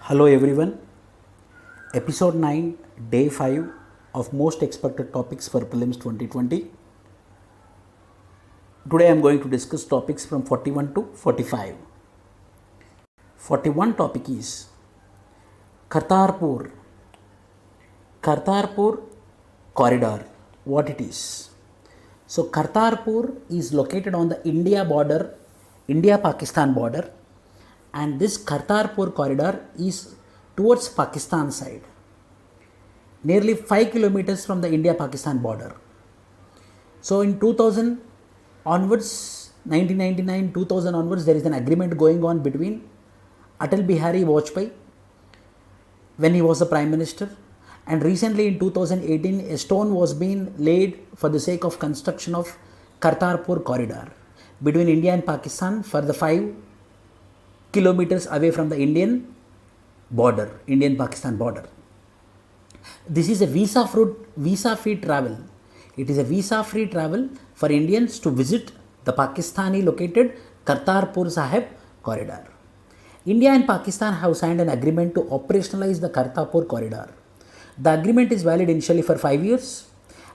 Hello everyone, episode 9, day 5 of most expected topics for prelims 2020. Today I am going to discuss topics from 41 to 45. 41 topic is Kartarpur corridor, what it is. So Kartarpur is located on the India-Pakistan border, and this Kartarpur corridor is towards Pakistan side, nearly 5 kilometers from the India-Pakistan border. So in 2000 onwards, 1999, 2000 onwards, there is an agreement going on between Atal Bihari Vajpayee when he was the Prime Minister, and recently in 2018 a stone was being laid for the sake of construction of Kartarpur corridor between India and Pakistan for the 5 kilometers away from the Indian-Pakistan border. This is a visa-free travel. It is a visa-free travel for Indians to visit the Pakistani located Kartarpur Sahib corridor. India and Pakistan have signed an agreement to operationalize the Kartarpur corridor. The agreement is valid initially for 5 years.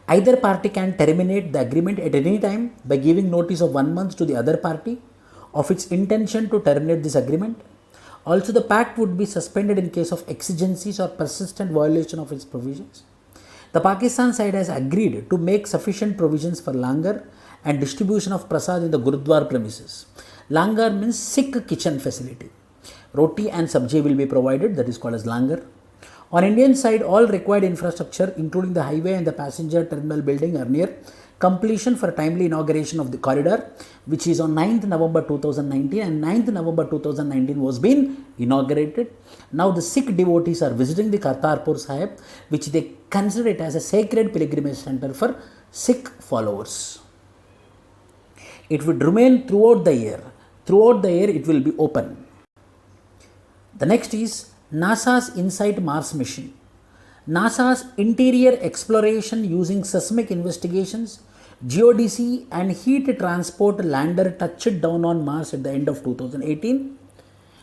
Either party can terminate the agreement at any time by giving notice of 1 month to the other party of its intention to terminate this agreement. Also, the pact would be suspended in case of exigencies or persistent violation of its provisions. The Pakistan side has agreed to make sufficient provisions for langar and distribution of prasad in the Gurudwara premises. Langar means Sikh kitchen facility. Roti and sabji will be provided, that is called as langar. On Indian side, all required infrastructure, including the highway and the passenger terminal building, are near completion for timely inauguration of the corridor, which is on 9th November 2019, and 9th November 2019 was been inaugurated. Now the Sikh devotees are visiting the Kartarpur Sahib, which they consider it as a sacred pilgrimage center for Sikh followers. It would remain throughout the year. Throughout the year it will be open. The next is NASA's InSight Mars mission. NASA's interior exploration using seismic investigations, geodesy and heat transport lander touched down on Mars at the end of 2018.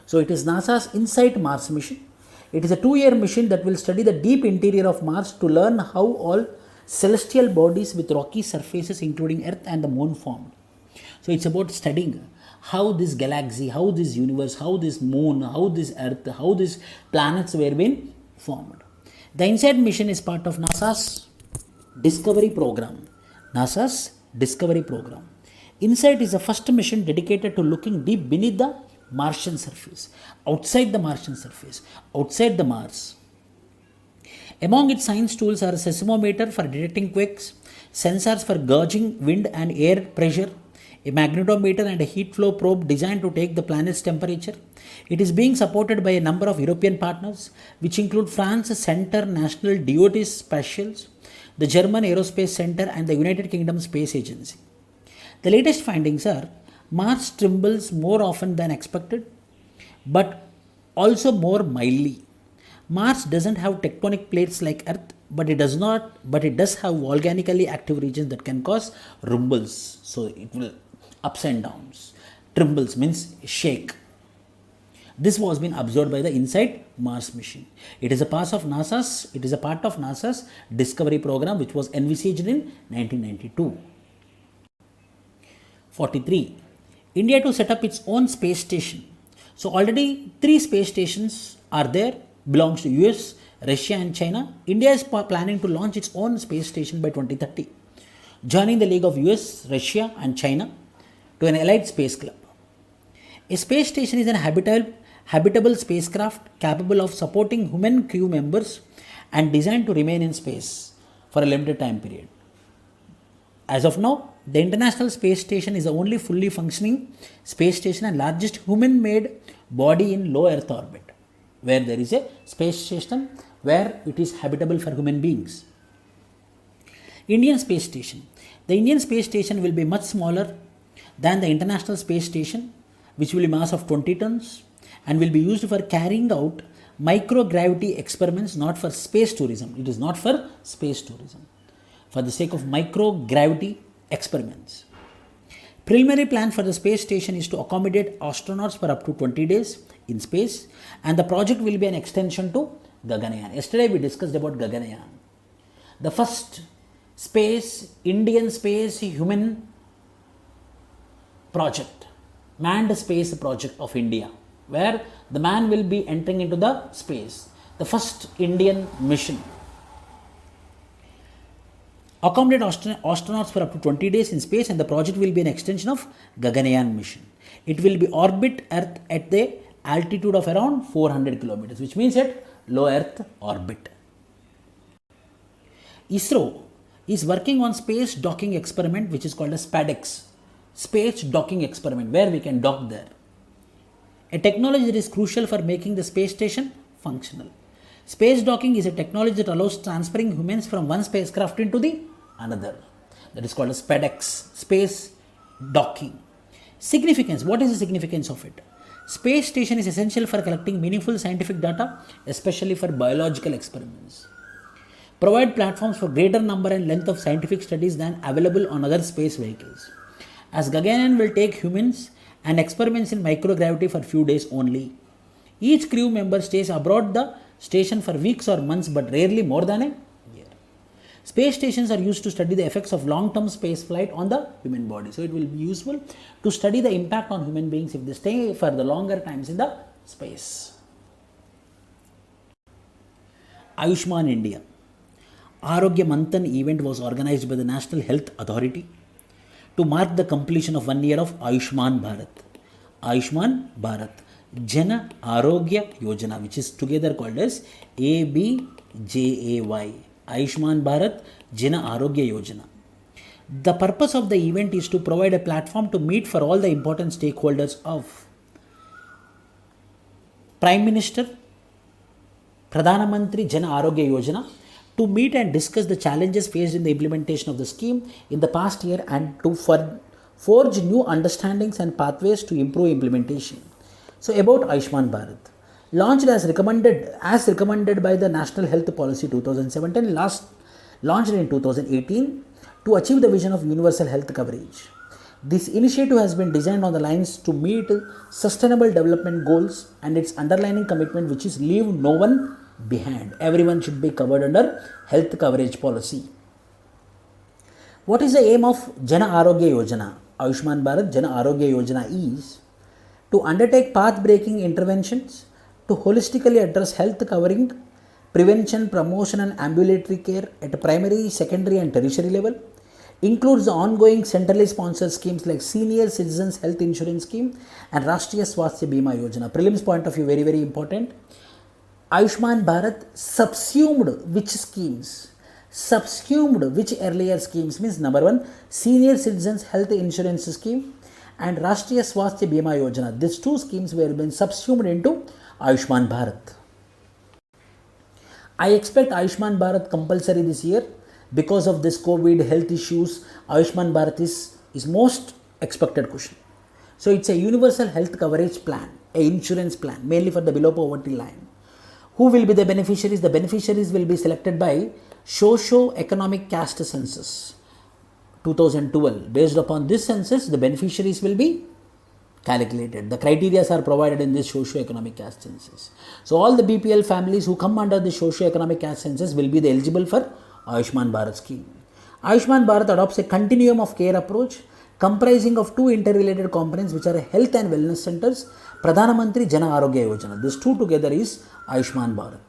So it is NASA's InSight Mars mission. It is a 2-year mission that will study the deep interior of Mars to learn how all celestial bodies with rocky surfaces including Earth and the Moon formed. So it's about studying how this galaxy, how this universe, how this moon, how this Earth, how these planets were being formed. The InSight mission is part of NASA's Discovery program. NASA's Discovery program. InSight is the first mission dedicated to looking deep beneath the Martian surface, outside the Martian surface, outside the Mars. Among its science tools are a seismometer for detecting quakes, sensors for gauging wind and air pressure, a magnetometer and a heat flow probe designed to take the planet's temperature. It is being supported by a number of European partners, which include France's Centre National d'Haute Spatials, the German Aerospace Centre and the United Kingdom Space Agency. The latest findings are Mars trembles more often than expected, but also more mildly. Mars doesn't have tectonic plates like Earth, but it does have volcanically active regions that can cause rumbles. So it will ups and downs. Trembles means shake. This was been observed by the InSight Mars mission. It is a part of NASA's Discovery program, which was envisaged in 1992. 43. India to set up its own space station. So already 3 space stations are there, belongs to US, Russia and China. India is planning to launch its own space station by 2030, joining the league of US, Russia and China to an allied space club. A space station is an habitable spacecraft capable of supporting human crew members and designed to remain in space for a limited time period. As of now, the International Space Station is the only fully functioning space station and largest human-made body in low Earth orbit, where there is a space station where it is habitable for human beings. Indian Space Station. The Indian Space Station will be much smaller than the International Space Station, which will be mass of 20 tons and will be used for carrying out microgravity experiments, not for space tourism. It is not for space tourism, for the sake of microgravity experiments. Preliminary plan for the space station is to accommodate astronauts for up to 20 days in space, and the project will be an extension to Gaganyaan. Yesterday we discussed about Gaganyaan, the first Indian space human project, manned space project of India, where the man will be entering into the space, the first Indian mission. Accommodate astronauts for up to 20 days in space, and the project will be an extension of Gaganyaan mission. It will be orbit Earth at the altitude of around 400 kilometers, which means at low Earth orbit. ISRO is working on space docking experiment, which is called a SPADEX, space docking experiment, where we can dock there. A technology that is crucial for making the space station functional. Space docking is a technology that allows transferring humans from one spacecraft into the another. That is called a SPADEX, space docking. Significance. What is the significance of it? Space station is essential for collecting meaningful scientific data, especially for biological experiments. Provide platforms for greater number and length of scientific studies than available on other space vehicles. As Gaganyaan will take humans and experiments in microgravity for few days only. Each crew member stays abroad the station for weeks or months, but rarely more than a year. Space stations are used to study the effects of long-term space flight on the human body. So it will be useful to study the impact on human beings if they stay for the longer times in the space. Ayushman India. Arogya Manthan event was organized by the National Health Authority to mark the completion of 1 year of Ayushman Bharat. Ayushman Bharat. Jana Arogya Yojana, which is together called as ABJAY. Ayushman Bharat Jana Arogya Yojana. The purpose of the event is to provide a platform to meet for all the important stakeholders of Prime Minister, Pradhana Mantri Jana Arogya Yojana, to meet and discuss the challenges faced in the implementation of the scheme in the past year and to forge new understandings and pathways to improve implementation. So about Ayushman Bharat, launched as recommended by the National Health Policy 2017, launched in 2018 to achieve the vision of universal health coverage. This initiative has been designed on the lines to meet sustainable development goals and its underlying commitment, which is leave no one behind. Everyone should be covered under health coverage policy. What is the aim of Jana Arogya Yojana? Ayushman Bharat Jana Arogya Yojana is to undertake path-breaking interventions to holistically address health covering, prevention, promotion and ambulatory care at a primary, secondary and tertiary level. Includes the ongoing centrally sponsored schemes like Senior Citizens Health Insurance Scheme and Rashtriya Swasthya Bima Yojana. Prelims point of view, very, very important. Ayushman Bharat subsumed which schemes? Subsumed which earlier schemes? Means number one, Senior Citizens Health Insurance Scheme and Rashtriya Swasthya Bima Yojana. These two schemes were been subsumed into Ayushman Bharat. I expect Ayushman Bharat compulsory this year. Because of this COVID health issues, Ayushman Bharat is most expected question. So it's a universal health coverage plan, a insurance plan, mainly for the below poverty line. Who will be the beneficiaries? The beneficiaries will be selected by Socio-Economic Caste Census 2012. Based upon this census, the beneficiaries will be calculated. The criteria are provided in this Socio-Economic Caste Census. So all the BPL families who come under the Socio-Economic Caste Census will be eligible for Ayushman Bharat scheme. Ayushman Bharat adopts a continuum of care approach comprising of two interrelated components, which are health and wellness centers, Pradhana Mantri Jana Arogya Yojana. These two together is Ayushman Bharat.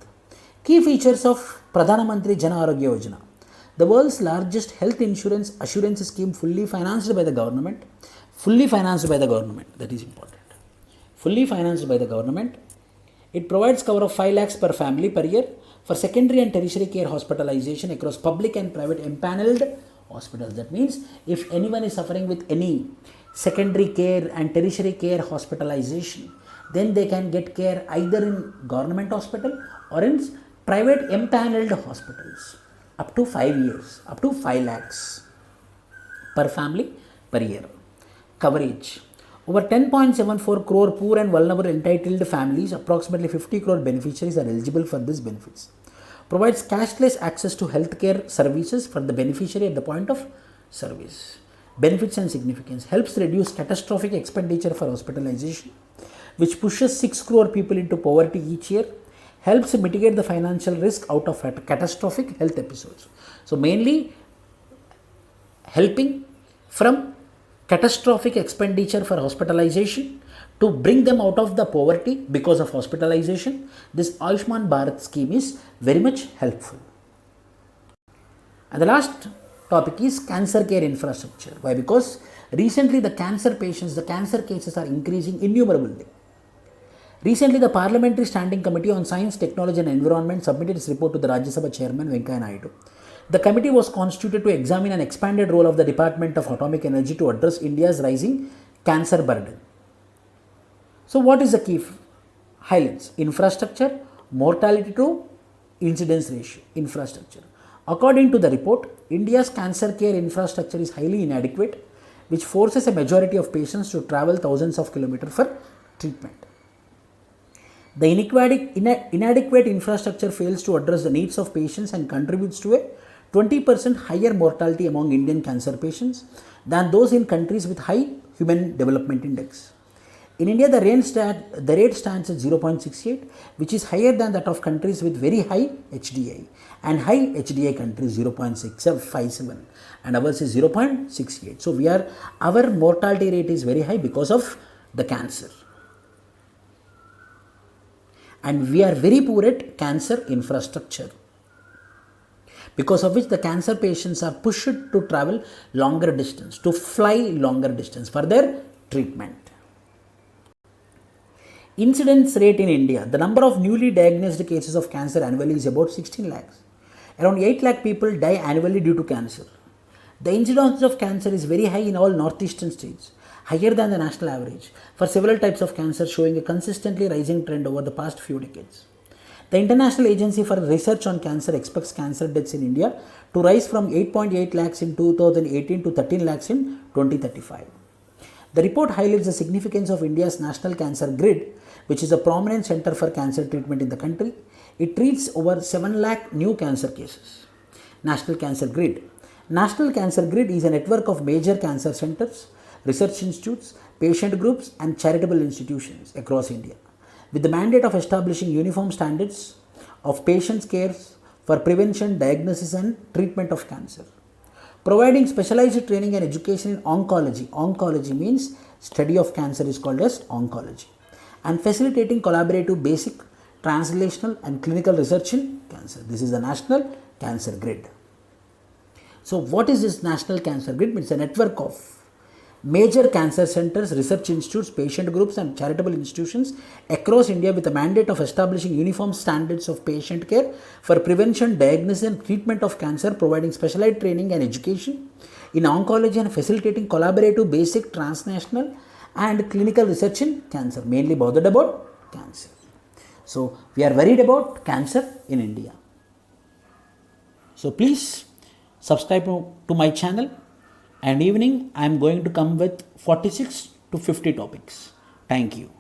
Key features of Pradhana Mantri Jana Arogya Yojana. The world's largest health insurance assurance scheme, fully financed by the government. Fully financed by the government, that is important. Fully financed by the government. It provides cover of 5 lakhs per family per year for secondary and tertiary care hospitalization across public and private empaneled hospitals. That means if anyone is suffering with any secondary care and tertiary care hospitalization, then they can get care either in government hospital or in private empaneled hospitals up to 5 years, up to 5 lakhs per family per year. Coverage. Over 10.74 crore poor and vulnerable entitled families, approximately 50 crore beneficiaries are eligible for these benefits. Provides cashless access to healthcare services for the beneficiary at the point of service. Benefits and significance: helps reduce catastrophic expenditure for hospitalization, which pushes 6 crore people into poverty each year, helps mitigate the financial risk out of catastrophic health episodes. So mainly helping from catastrophic expenditure for hospitalization to bring them out of the poverty because of hospitalization. This Ayushman Bharat scheme is very much helpful. And the last topic is cancer care infrastructure. Why? Because recently the cancer patients, the cancer cases are increasing innumerably. Recently, the Parliamentary Standing Committee on Science, Technology and Environment submitted its report to the Rajya Sabha Chairman Venkaiah Naidu. The committee was constituted to examine an expanded role of the Department of Atomic Energy to address India's rising cancer burden. So, what is the key highlights? Infrastructure, mortality to incidence ratio, infrastructure. According to the report, India's cancer care infrastructure is highly inadequate, which forces a majority of patients to travel thousands of kilometers for treatment. The inadequate infrastructure fails to address the needs of patients and contributes to a 20% higher mortality among Indian cancer patients than those in countries with high Human Development Index. In India, the rate stands at 0.68, which is higher than that of countries with very high HDI, and high HDI countries 0.657, and ours is 0.68. So our mortality rate is very high because of the cancer. And we are very poor at cancer infrastructure, because of which the cancer patients are pushed to travel longer distance, to fly longer distance for their treatment. Incidence rate in India: the number of newly diagnosed cases of cancer annually is about 16 lakhs. Around 8 lakh people die annually due to cancer. The incidence of cancer is very high in all northeastern states, higher than the national average, for several types of cancer, showing a consistently rising trend over the past few decades. The International Agency for Research on Cancer expects cancer deaths in India to rise from 8.8 lakhs in 2018 to 13 lakhs in 2035. The report highlights the significance of India's National Cancer Grid, which is a prominent center for cancer treatment in the country. It treats over 7 lakh new cancer cases. National Cancer Grid. National Cancer Grid is a network of major cancer centers, research institutes, patient groups and charitable institutions across India, with the mandate of establishing uniform standards of patients' care for prevention, diagnosis and treatment of cancer. Providing specialized training and education in oncology. Oncology means study of cancer is called as oncology. And facilitating collaborative basic, translational and clinical research in cancer. This is the National Cancer Grid. So what is this National Cancer Grid? It's a network of major cancer centers, research institutes, patient groups and charitable institutions across India with a mandate of establishing uniform standards of patient care for prevention, diagnosis and treatment of cancer, providing specialized training and education in oncology and facilitating collaborative, basic, transnational and clinical research in cancer, mainly bothered about cancer. So we are worried about cancer in India. So please subscribe to my channel. And evening I am going to come with 46 to 50 topics. Thank you.